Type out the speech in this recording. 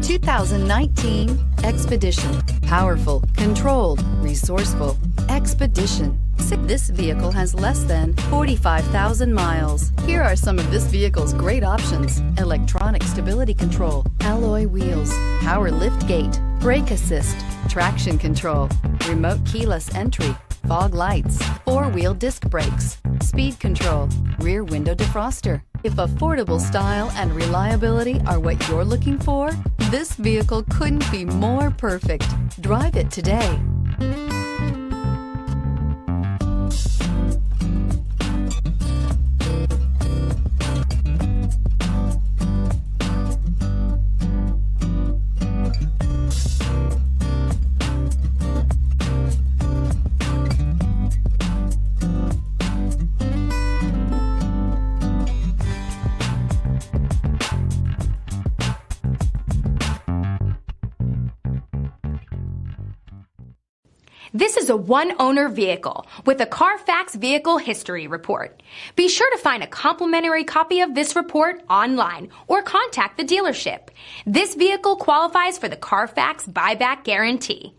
2019 Expedition. Powerful, controlled, resourceful. Expedition. This vehicle has less than 45,000 miles. Here are some of this vehicle's great options: electronic stability control, alloy wheels, power lift gate, brake assist, traction control, remote keyless entry, fog lights, four-wheel disc brakes, speed control, rear window defroster. If affordable style and reliability are what you're looking for, this vehicle couldn't be more perfect. Drive it today. This is a one-owner vehicle with a Carfax Vehicle History Report. Be sure to find a complimentary copy of this report online or contact the dealership. This vehicle qualifies for the Carfax Buyback Guarantee.